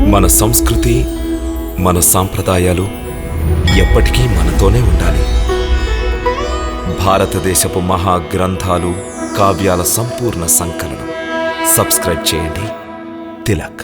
మన సంస్కృతి, మన సాంప్రదాయాలు ఎప్పటికీ మనతోనే ఉండాలి. భారతదేశపు మహా గ్రంథాలు, కావ్యాల సంపూర్ణ సంకలనం. సబ్స్క్రైబ్ చేయండి. తిలక్.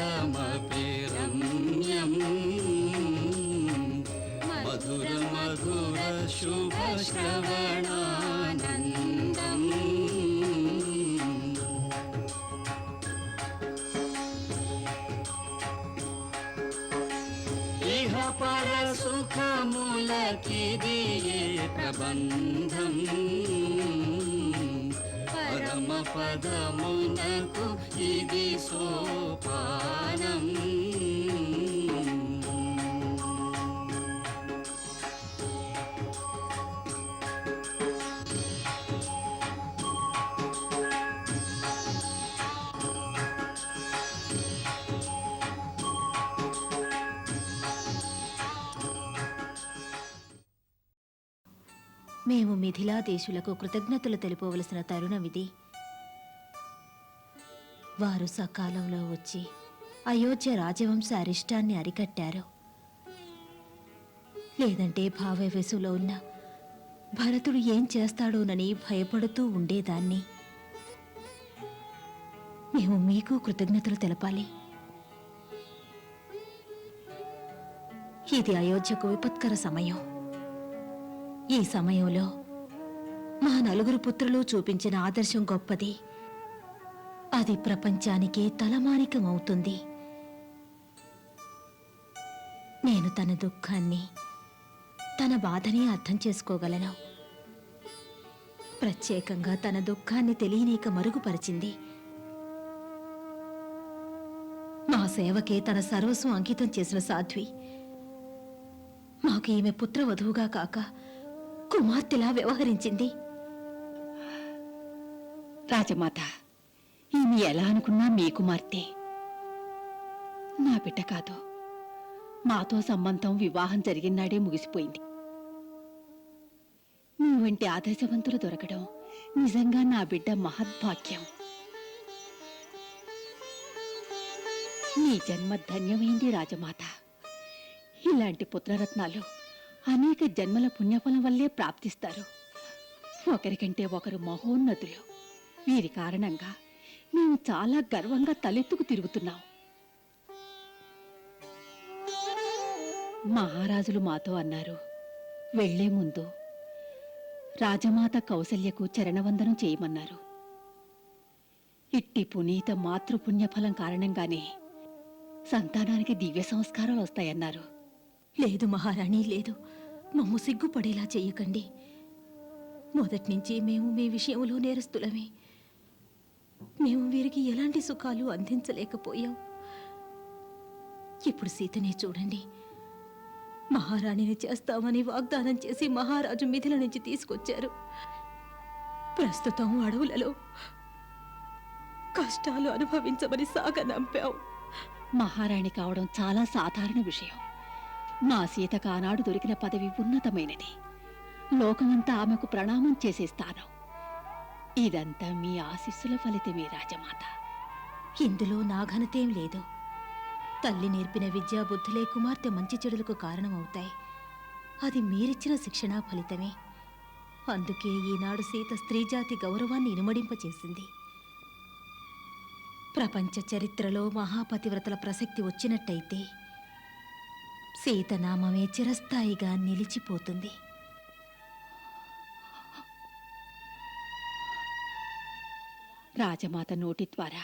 सीतारामचरितमपि रम्यम् मधुर मधुर शुभ श्रवणानन्दम् इह पर सुखमुलकिदिये प्रबन्धम् परम पदमुनकु इदि सोपानम् మేము మిథిలా దేశులకు కృతజ్ఞతలు తెలుపవలసిన తరుణమిది. వారు సకాలంలో వచ్చి అయోధ్య రాజవంశ అరిష్టాన్ని అరికట్టారు. లేదంటే భావవేశంలో ఉన్న భరతుడు ఏం చేస్తాడోనని భయపడుతూ ఉండేదాన్ని. మేము మీకు కృతజ్ఞతలు తెలపాలి. ఇది అయోధ్యకు విపత్కర సమయం. ఈ సమయంలో మా నలుగురు పుత్రులు చూపించిన ఆదర్శం గొప్పది. అది ప్రపంచానికే తలమానికమవుతుంది. నేను తన దుఃఖాన్ని, తన బాధని అర్థం చేసుకోగలను. ప్రత్యేకంగా తన దుఃఖాన్ని తెలియనీక మరుగుపరిచింది. మా సేవకే తన సర్వస్వం అంకితం చేసిన సాధ్వి మాకు ఈమె పుత్రవధువుగా కాక కుమార్తెలా వ్యవహరించింది. రాజమాత, ఈమె ఎలా అనుకున్నా మీ కుమార్తె. నా బిడ్డ కాదు. మాతో సంబంధం వివాహం జరిగినాడే ముగిసిపోయింది. మీ వంటి ఆదర్శవంతులు దొరకడం నిజంగా నా బిడ్డ మహద్భాగ్యం. నీ జన్మ ధన్యమైంది రాజమాత. ఇలాంటి పుత్రరత్నాలు అనేక జన్మల పుణ్యఫలం వల్లే ప్రాప్తిస్తారు. ఒకరికంటే ఒకరు మహోన్నతులు. వీరి కారణంగా మేము చాలా గర్వంగా తలెత్తుకు తిరుగుతున్నాం. మహారాజులు మాతో అన్నారు, వెళ్లే ముందు రాజమాత కౌసల్యకు చరణవందనం చేయమన్నారు. ఇట్టి పునీత మాతృపుణ్యఫలం కారణంగానే సంతానానికి దివ్య సంస్కారాలు వస్తాయన్నారు. లేదు మహారాణి, లేదు. మమ్ము సిగ్గుపడేలా చెయ్యకండి. మొదటి నుంచి మేము మీ విషయంలో నేరస్తులమే. మేము వీరికి ఎలాంటి సుఖాలు అందించలేకపోయాం. ఇప్పుడు సీతనే చూడండి. మహారాణిని చేస్తామని వాగ్దానం చేసి మహారాజు మిథిల నుంచి తీసుకొచ్చారు. ప్రస్తుతం అడవులలో కష్టాలు అనుభవించమని సాగనంపాం. మహారాణి కావడం చాలా సాధారణ విషయం. మా సీతకు ఆనాడు దొరికిన పదవి ఉన్నతమైనది. లోకమంతా ఆమెకు ప్రణామం చేసే స్థానం. ఇదంతా మీ ఆశీస్సుల ఫలితమే రాజమాత. ఇందులో నా ఘనతేం లేదు. తల్లి నేర్పిన విద్యాబుద్ధులే కుమార్తె మంచి చెడులకు కారణమవుతాయి. అది మీరిచ్చిన శిక్షణా ఫలితమే. అందుకే ఈనాడు సీత స్త్రీజాతి గౌరవాన్ని ఇనుమడింపచేసింది. ప్రపంచ చరిత్రలో మహాపతివ్రతల ప్రసక్తి వచ్చినట్టయితే సీతనామమే చిరస్థాయిగా నిలిచిపోతుంది. రాజమాత నోటి ద్వారా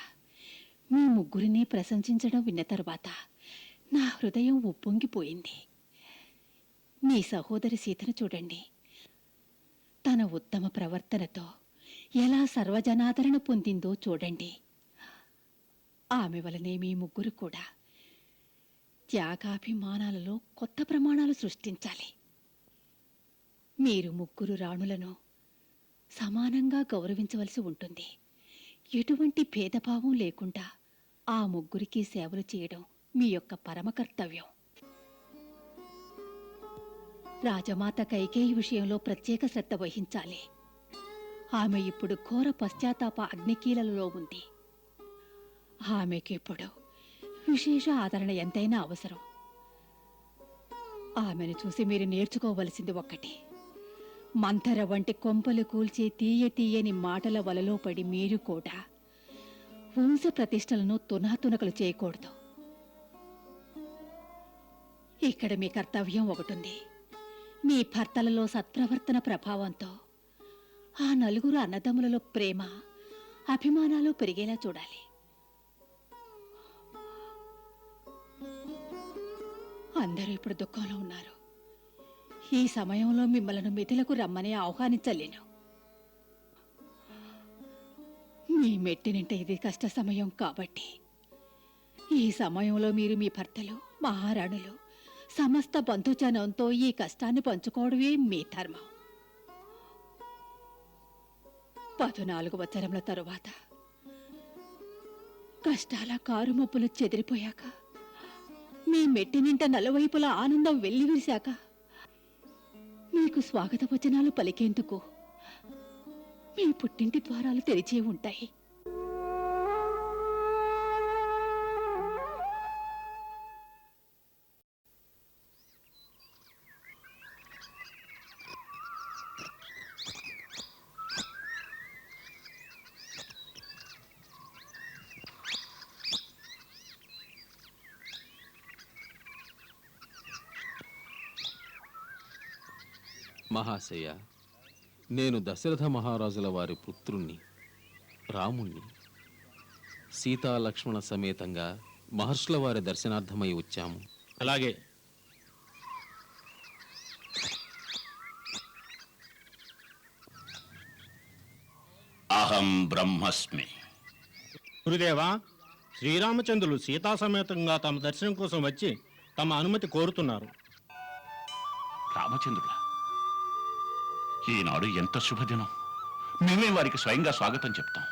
మీ ముగ్గురిని ప్రశంసించడం విన్న తరువాత నా హృదయం ఉప్పొంగిపోయింది. మీ సహోదరి సీతను చూడండి. తన ఉత్తమ ప్రవర్తనతో ఎలా సర్వజనాదరణ పొందిందో చూడండి. ఆమె వలనే మీ ముగ్గురు కూడా త్యాగాభిమానాలలో కొత్త ప్రమాణాలు సృష్టించాలి. మీరు ముగ్గురు రాణులను సమానంగా గౌరవించవలసి ఉంటుంది. ఎటువంటి భేదభావం లేకుండా ఆ ముగ్గురికి సేవలు చేయడం మీ యొక్క పరమ కర్తవ్యం. రాజమాత కైకేయి విషయంలో ప్రత్యేక శ్రద్ధ వహించాలి. ఆమె ఇప్పుడు ఘోర పశ్చాత్తాప అగ్నికీలలో ఉంది. ఆమెకిప్పుడు విశేష ఆదరణ ఎంతైనా అవసరం. ఆమెను చూసి మీరు నేర్చుకోవలసింది ఒక్కటి. మంథర వంటి కొంపలు కూల్చి తీయని మాటల వలలో పడి మీరు కూడా వంశ ప్రతిష్టలను తునాతునకలు చేయకూడదు. ఇక్కడ మీ కర్తవ్యం ఒకటుంది. మీ భర్తలలో సత్ప్రవర్తన ప్రభావంతో ఆ నలుగురు అన్నదమ్ములలో ప్రేమ, అభిమానాలు పెరిగేలా చూడాలి. అందరూ ఇప్పుడు దుఃఖంలో ఉన్నారు. ఈ సమయంలో మిమ్మల్ని మిథిలకు రమ్మని ఆహ్వానించలేను. మీ మెట్టినింట ఇది కష్ట సమయం కాబట్టి ఈ సమయంలో మీరు మీ భర్తలు, మహారాణులు, సమస్త బంధుజనంతో ఈ కష్టాన్ని పంచుకోవడమే మీ ధర్మం. 14 వత్సరముల తరువాత కష్టాల కారుమబ్బులు చెదిరిపోయాక, మీ మెట్టినింట నలువైపులా ఆనందం వెల్లివిరిశాక మీకు స్వాగత వచనాలు పలికేందుకు మీ పుట్టింటి ద్వారాలు తెరిచే ఉంటాయి. మహాశయ, నేను దశరథ మహారాజుల వారి పుత్రుణ్ణి, రాముణ్ణి. సీతాలక్ష్మణ సమేతంగా మహర్షుల వారి దర్శనార్థమై వచ్చాము. అలాగే. అహం బ్రహ్మస్మి. గురుదేవా, శ్రీరామచంద్రులు సీతా సమేతంగా తమ దర్శనం కోసం వచ్చి తమ అనుమతి కోరుతున్నారు. రామచంద్రుల, ఈనాడు ఎంత శుభదినం. మేమే వారికి స్వయంగా స్వాగతం చెప్తాం.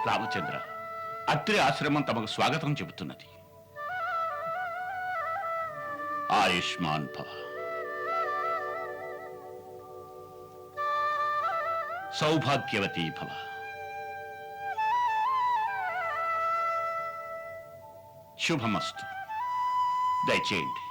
రామచంద్ర, అత్రి ఆశ్రమం తమకు స్వాగతం చెబుతున్నది. ఆయుష్మాన్ భవ. సౌభాగ్యవతీ భవ. శుభమస్తు. దయచేయండి.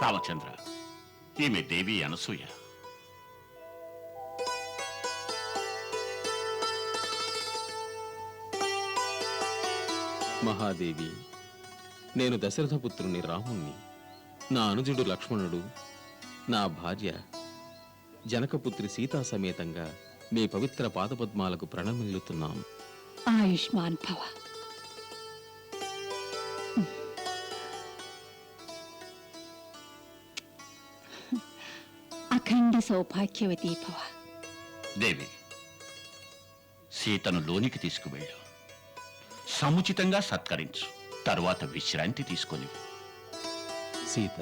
రామచంద్ర, ఈమె దేవి అనసూయ. మహాదేవి, నేను దశరథపుత్రుని రాముణ్ణి. నా అనుజుడు లక్ష్మణుడు, నా భార్య జనకపుత్రి సీతా సమేతంగా మీ పవిత్ర పాదపద్మాలకు ప్రణమిల్లుతున్నాం. ఆయుష్మాన్ భవ. అఖండ సౌభాగ్యవతీ భవ. దేవి, సీతను లోనికి తీసుకువెళ్ళు. సముచితంగా సత్కరించు. తరువాత విశ్రాంతి తీసుకొని. సీత,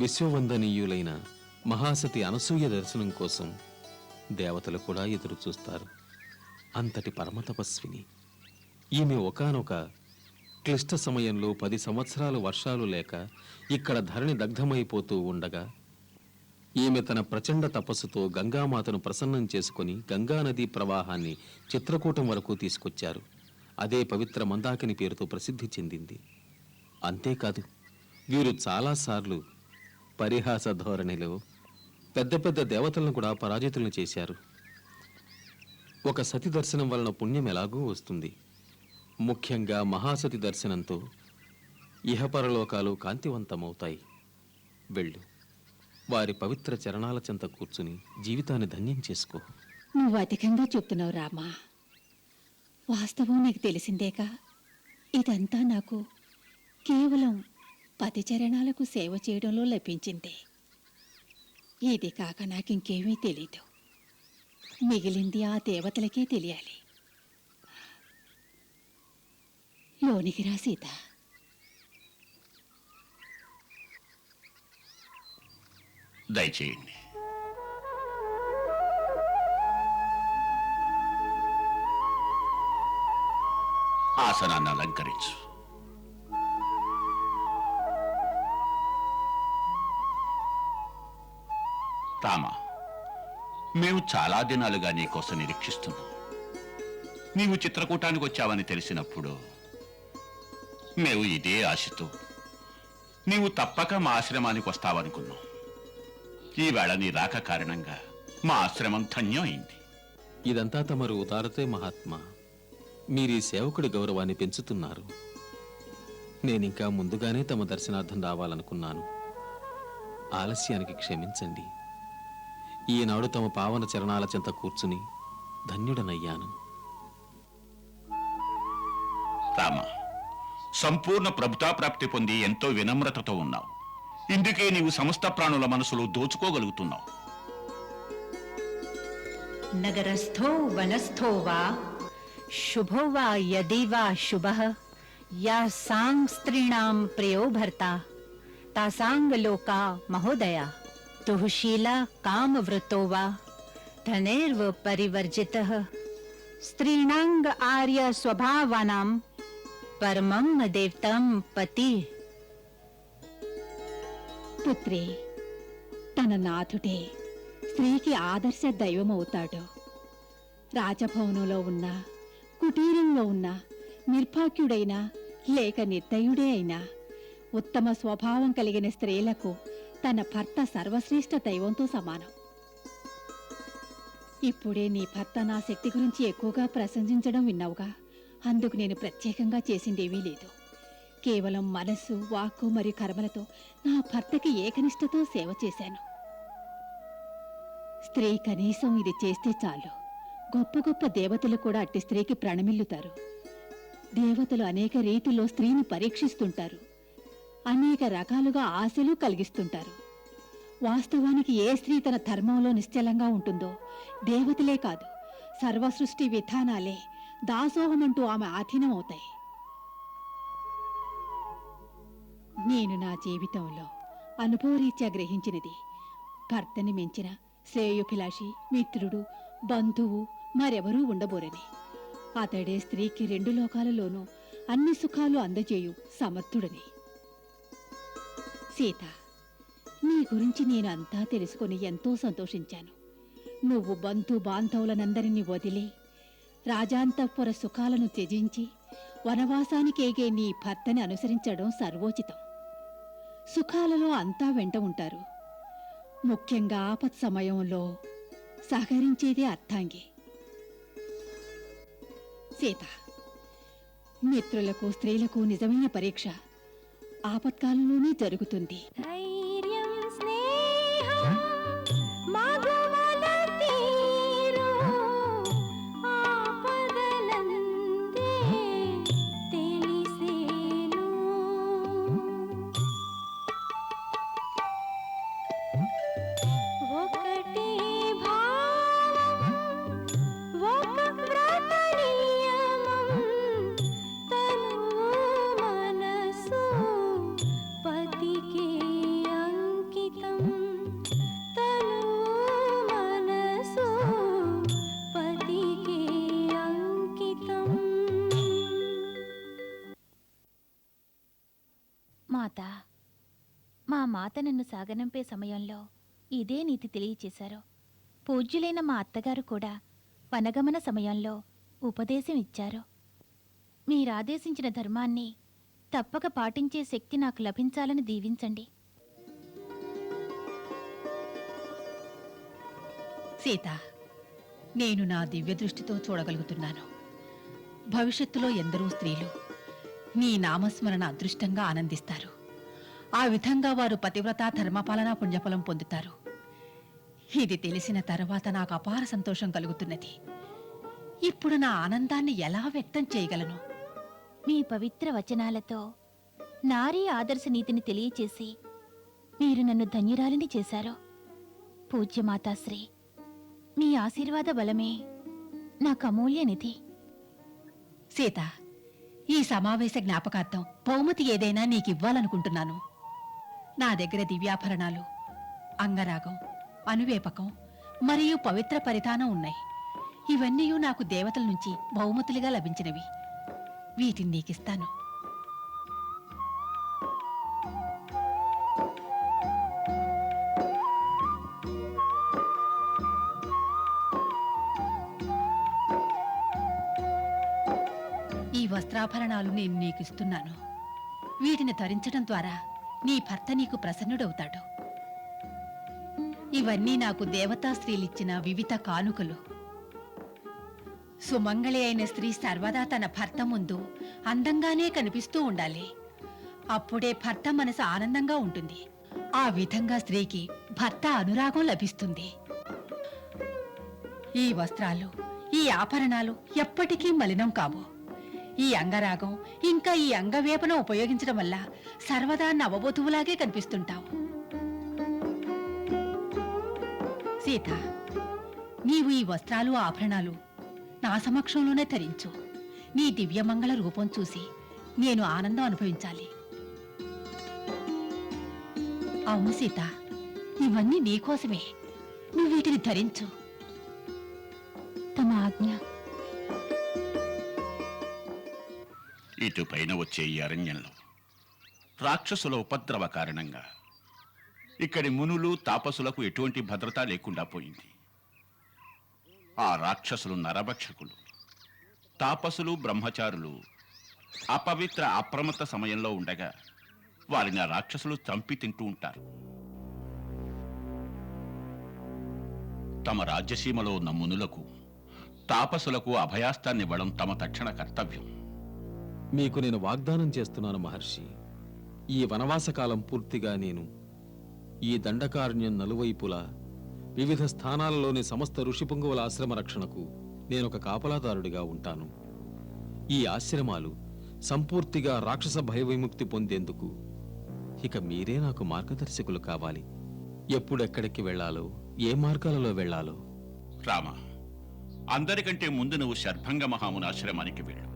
విశ్వవందనీయులైన మహాసతి అనసూయ దర్శనం కోసం దేవతలు కూడా ఎదురు చూస్తారు. అంతటి పరమతపస్విని ఈమె ఒకానొక క్లిష్ట సమయంలో 10 సంవత్సరాలు వర్షాలు లేక ఇక్కడ ధరణి దగ్ధమైపోతూ ఉండగా ఈమె తన ప్రచండ తపస్సుతో గంగామాతను ప్రసన్నం చేసుకుని గంగానదీ ప్రవాహాన్ని చిత్రకూటం వరకు తీసుకొచ్చారు. అదే పవిత్ర మందాకిని పేరుతో ప్రసిద్ధి చెందింది. అంతేకాదు, వీరు చాలాసార్లు పరిహాస ధోరణిలో పెద్ద పెద్ద దేవతలను కూడా పరాజితులను చేశారు. ఒక సతి దర్శనం వలన పుణ్యం ఎలాగూ వస్తుంది. ముఖ్యంగా మహాసతి దర్శనంతో ఇహపరలోకాలు కాంతివంతమవుతాయి. వెళ్ళు, వారి పవిత్ర చరణాల చెంత కూర్చుని జీవితాన్ని ధన్యం చేసుకో. నువ్వు అధికంగా చెప్తున్నావు రామా. వాస్తవం నీకు తెలిసిందేగా. ఇదంతా నాకు కేవలం పతి చరణాలకు సేవ చేయడంలో లభించింది. ఇది కాక నాకింకేమీ తెలీదు. మిగిలింది ఆ దేవతలకే తెలియాలి. లోనికి రా సీత. దయచేయండి. ఆసనాన్ని అలంకరించు. రామా, మేము చాలా దినాలుగా నీకోసం నిరీక్షిస్తున్నాం. నీవు చిత్రకూటానికి వచ్చావని తెలిసినప్పుడు మేము ఇదే ఆశతో నీవు తప్పక మా ఆశ్రమానికి వస్తావనుకున్నాం. ఈవేళ నీ రాక కారణంగా మా ఆశ్రమం ధన్యం అయింది. ఇదంతా తమరు ఉదారతే మహాత్మా. మీరీ సేవకుడి గౌరవాన్ని పెంచుతున్నారు. నేనింకా ముందుగానే తమ దర్శనార్థం రావాలనుకున్నాను. ఆలస్యానికి క్షమించండి. ఈనాడు తమ పావన చరణాల చెంత కూర్చుని ధన్యుడనయ్యాను. రామ, సంపూర్ణ ప్రభుతాప్రాప్తి పొంది ఎంతో వినమ్రతతో ఉన్నావు. ఇందుకే నీవు సమస్త ప్రాణుల మనసులు దోచుకోగలుగుతున్నావు. నగరస్థో వనస్థో వా శుభో వా యది వా శుభః యా సాంగ్ స్త్రీణాం ప్రియో భర్త తాసాంగ్ లోకా మహోదయ తుహశీల కామవృతో వా ధనేర్వ పరివర్జితః స్త్రీణాంగ ఆర్య స్వభావానాం పరమం దేవతం పతి. పుత్రి, తన నాథుడే స్త్రీకి ఆదర్శ దైవమవుతాడు. రాజభవనంలో ఉన్న, కుటీరంలో ఉన్న, నిర్భాగ్యుడైనా లేక నిర్దయుడే అయినా ఉత్తమ స్వభావం కలిగిన స్త్రీలకు తన భర్త సర్వశ్రేష్ఠ దైవంతో సమానం. ఇప్పుడే నీ భర్త నా శక్తి గురించి ఎక్కువగా ప్రశంసించడం విన్నావుగా. అందుకు నేను ప్రత్యేకంగా చేసిందేమీ లేదు. కేవలం మనస్సు, వాక్కు మరియు కర్మలతో నా భర్తకి ఏకనిష్టతో సేవ చేశాను. స్త్రీ కనీసం ఇది చేస్తే చాలు. గొప్ప గొప్ప దేవతలు కూడా అట్టి స్త్రీకి ప్రణమిల్లుతారు. దేవతలు అనేక రీతిలో స్త్రీని పరీక్షిస్తుంటారు. అనేక రకాలుగా ఆశలు కలిగిస్తుంటారు. వాస్తవానికి ఏ స్త్రీ తన ధర్మంలో నిశ్చలంగా ఉంటుందో దేవతలే కాదు, సర్వసృష్టి విధానాలే దాసోహమంటూ ఆమె ఆధీనం అవుతాయి. నేను నా జీవితంలో అనుభవరీత్యా గ్రహించినది, భర్తని మించిన శ్రేయోభిలాషి, మిత్రుడు, బంధువు మరెవరూ ఉండబోరని. అతడే స్త్రీకి రెండు లోకాలలోనూ అన్ని సుఖాలు అందజేయు సమర్థుడని. సీత, నీ గురించి నేను అంతా తెలుసుకుని ఎంతో సంతోషించాను. నువ్వు బంధు బాంధవులనందరినీ వదిలి రాజాంతఃపుర సుఖాలను త్యజించి వనవాసానికేగే నీ భర్తని అనుసరించడం సర్వోచితం. సుఖాలలో అంతా వెంట ఉంటారు. ముఖ్యంగా ఆపత్ సమయంలో సహకరించేదే అర్థాంగి. సీత, మిత్రులకు స్త్రీలకు నిజమైన పరీక్ష ఆపత్కాలంలోనే జరుగుతుంది. ధైర్యం స్నేహం మగువల తీరు ఆపదలందే తెలిసేను. ఒకటి భావం ఒక వ్రత నియమం తను మనసు పతికే అంకితం. తను మనసు పతికే అంకితం. మాత, మా మాత నన్ను సాగనంపే సమయంలో ఇదే నీతి తెలియచేశారు. పూజ్యులైన మా అత్తగారు కూడా వనగమన సమయంలో ఉపదేశం ఇచ్చారు. మీరాదేశించిన ధర్మాన్ని తప్పక పాటించే శక్తి నాకు లభించాలని దీవించండి. సీత, నేను నా దివ్య దృష్టితో చూడగలుగుతున్నాను. భవిష్యత్తులో ఎందరో స్త్రీలు నీ నామస్మరణ అదృష్టంగా ఆనందిస్తారు. ఆ విధంగా వారు పతివ్రత ధర్మపాలన పుణ్యఫలం పొందుతారు. ఇది తెలిసిన తర్వాత నాకు అపార సంతోషం కలుగుతున్నది. ఇప్పుడు నా ఆనందాన్ని ఎలా వ్యక్తం చేయగలను? మీ పవిత్ర వచనాలతో నారీ ఆదర్శ నీతిని తెలియచేసి మీరు నన్ను ధన్యురాలిని చేశారు. పూజ్యమాతాశ్రీ, మీ ఆశీర్వాద బలమే నాకు అమూల్య నిధి. సీత, ఈ సమావేశ జ్ఞాపకార్థం బహుమతి ఏదైనా నీకివ్వాలనుకుంటున్నాను. నా దగ్గర దివ్యాభరణాలు, అంగరాగం, అనువేపకం మరియు పవిత్ర పరిధానం ఉన్నాయి. ఇవన్నీ నాకు దేవతల నుంచి బహుమతులుగా లభించినవి. వీటిని నీకిస్తాను. ఈ వస్త్రాభరణాలు నేను నీకిస్తున్నాను. వీటిని ధరించడం ద్వారా నీ భర్త నీకు ప్రసన్నుడవుతాడు. ఇవన్నీ నాకు దేవతా స్త్రీలిచ్చిన వివిధ కానుకలు. సుమంగళి అయిన స్త్రీ సర్వదా తన భర్త ముందు అందంగానే కనిపిస్తూ ఉండాలి. అప్పుడే భర్త మనసు ఆనందంగా ఉంటుంది. ఆ విధంగా స్త్రీకి భర్త అనురాగం లభిస్తుంది. ఈ వస్త్రాలు, ఈ ఆభరణాలు ఎప్పటికీ మలినం కావు. ఈ అంగరాగం ఇంకా ఈ అంగవేపన ఉపయోగించడం వల్ల సర్వదా నవవధువులాగే కనిపిస్తుంటావు. సీత, నీవు ఈ వస్త్రాలు ఆభరణాలు నా సమక్షంలోనే ధరించు. నీ దివ్యమంగళ రూపం చూసి నేను ఆనందం అనుభవించాలి. అవును సీత, ఇవన్నీ నీకోసమే. నువ్వు వీటిని ధరించు. తమ ఆజ్ఞ. ఇటు పైన వచ్చే ఈ అరణ్యంలో రాక్షసుల ఉపద్రవ కారణంగా ఇక్కడి మునులు తాపసులకు ఎటువంటి భద్రత లేకుండా పోయింది. ఆ రాక్షసులు నరభక్షకులు. తాపసులు బ్రహ్మచారులు అపవిత్ర అప్రమత్త సమయంలో ఉండగా వారిని ఆ రాక్షసులు చంపి తింటూ ఉంటారు. తమ రాజ్యసీమలో ఉన్న మునులకు తాపసులకు అభయాస్తాన్నివ్వడం తమ తక్షణ కర్తవ్యం. మీకు నేను వాగ్దానం చేస్తున్నాను మహర్షి. ఈ వనవాస కాలం పూర్తిగా నేను ఈ దండకారణ్యం నలువైపులా వివిధ స్థానాలలోని సమస్త ఋషిపుంగవుల ఆశ్రమ రక్షణకు నేనొక కాపలాదారుడిగా ఉంటాను. ఈ ఆశ్రమాలు సంపూర్తిగా రాక్షస భయవిముక్తి పొందేందుకు ఇక మీరే నాకు మార్గదర్శకులు కావాలి. ఎప్పుడెక్కడికి వెళ్ళాలో, ఏ మార్గాలలో వెళ్ళాలో. రామ, అందరికంటే ముందు నువ్వు శర్భంగ మహాముని ఆశ్రమానికి వెళ్ళు.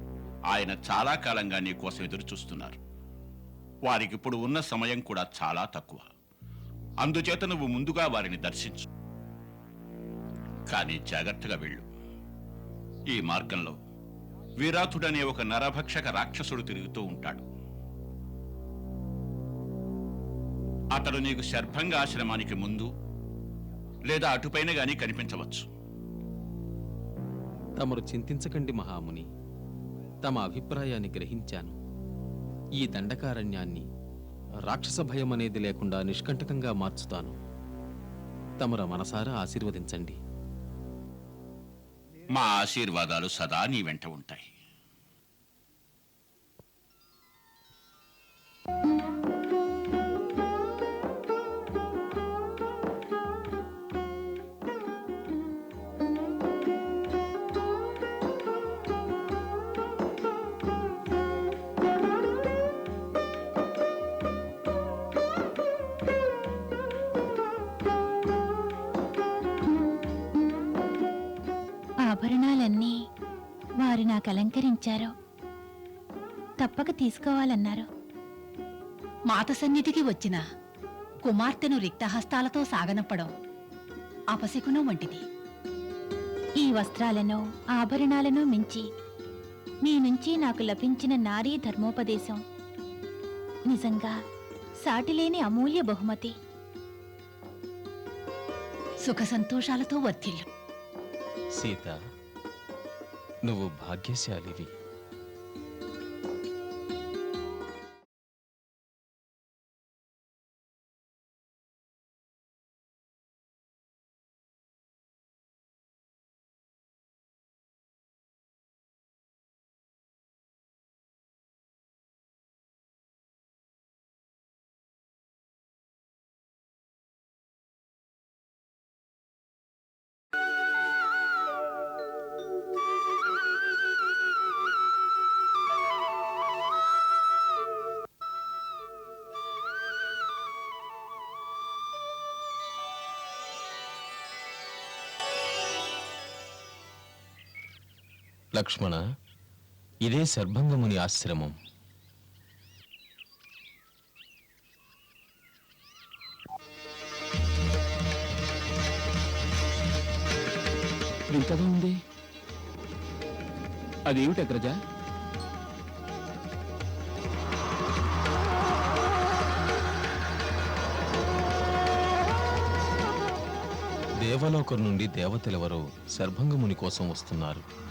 ఆయన చాలా కాలంగా నీ కోసం ఎదురు చూస్తున్నారు. వారికిప్పుడు ఉన్న సమయం కూడా చాలా తక్కువ. అందుచేత నువ్వు ముందుగా వారిని దర్శించు. కానీ జాగ్రత్తగా వెళ్ళు. ఈ మార్గంలో విరాతుడనే ఒక నరభక్షక రాక్షసుడు తిరుగుతూ ఉంటాడు. అతడు నీకు శర్భంగ ఆశ్రమానికి ముందు లేదా అటుపైన గాని కనిపించవచ్చు. తమరు చింతించకండి మహాముని. తమ అభిప్రాయాన్ని గ్రహించాను. ఈ దండకారణ్యాన్ని రాక్షస భయం అనేది లేకుండా నిష్కంటకంగా మార్చుతాను. తమర మనసారా ఆశీర్వదించండి. మా ఆశీర్వాదాలు సదా నీ వెంట ఉంటాయి. ఆభరణాలన్నీ వారు నాకు అలంకరించారు. తప్పక తీసుకోవాలన్నారు. మాత సన్నిధికి వచ్చిన కుమార్తెను రిక్తహస్తాలతో సాగనంపడం అపశకునం వంటిది. ఈ వస్త్రాలను, ఆభరణాలను మించి మీ నుంచి నాకు లభించిన నారీ ధర్మోపదేశం నిజంగా సాటిలేని అమూల్య బహుమతి. సుఖ సంతోషాలతో వర్ధిల్లు. సీత, నువ్వు భాగ్యశాలివి. లక్ష్మణ, ఇదే శర్భంగముని ఆశ్రమం. వింతగా ఉంది. అదేమిటి అగ్రజ? దేవలోకం నుండి దేవతలెవరో శర్భంగముని కోసం వస్తున్నారు.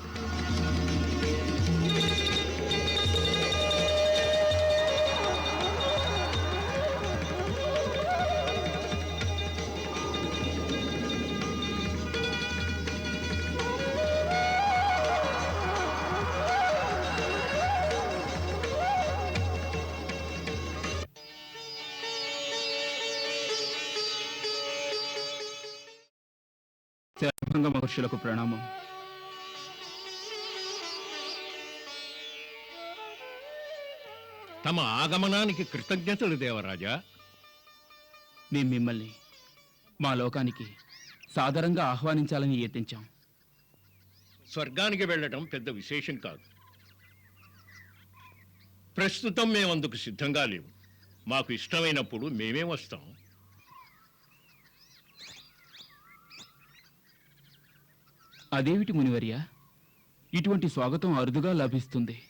శర్భంగ మహర్షులకు ప్రణామం. తమ ఆగమనానికి కృతజ్ఞతలు దేవరాజా. మేం మిమ్మల్ని మా లోకానికి సాదరంగా ఆహ్వానించాలని యత్నించాం. స్వర్గానికి వెళ్ళటం పెద్ద విశేషం కాదు. ప్రస్తుతం మేమందుకు సిద్ధంగా లేవు. మాకు ఇష్టమైనప్పుడు మేమే వస్తాం. అదేమిటి మునివర్య, ఇటువంటి స్వాగతం అరుదుగా లభిస్తుంది.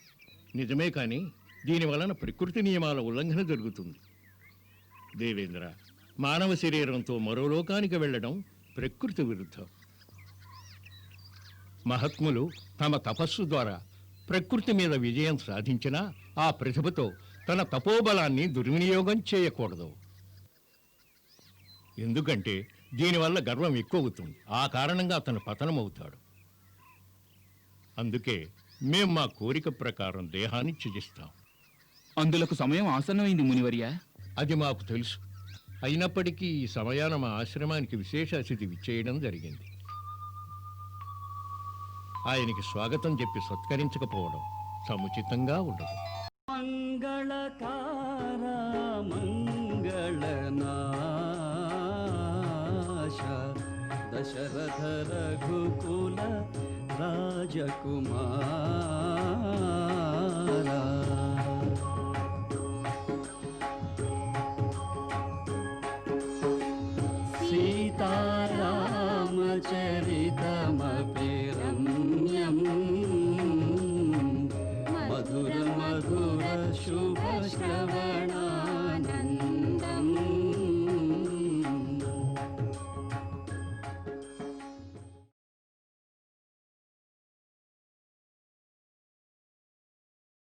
నిజమే కానీ దీని వలన ప్రకృతి నియమాల ఉల్లంఘన జరుగుతుంది. దేవేంద్ర, మానవ శరీరంతో మరో లోకానికి వెళ్ళడం ప్రకృతి విరుద్ధం. మహాత్ములు తమ తపస్సు ద్వారా ప్రకృతి మీద విజయం సాధించినా ఆ ప్రతిభతో తన తపోబలాన్ని దుర్వినియోగం చేయకూడదు. ఎందుకంటే దీనివల్ల గర్వం ఎక్కువవుతుంది. ఆ కారణంగా అతను పతనమవుతాడు. అందుకే మేం మా కోరిక ప్రకారం దేహాన్ని త్యజిస్తాం. అందులకు సమయం ఆసన్నమైంది మునివర్య. అది మాకు తెలుసు. అయినప్పటికీ ఈ సమయాన మా ఆశ్రమానికి విశేష అతిథి విచ్చేయడం జరిగింది. ఆయనకి స్వాగతం చెప్పి సత్కరించకపోవడం సముచితంగా ఉండదు. మంగళకార మంగళనాశ దశరథ రఘుకుల రాజకుమార సీతారామచరితమపి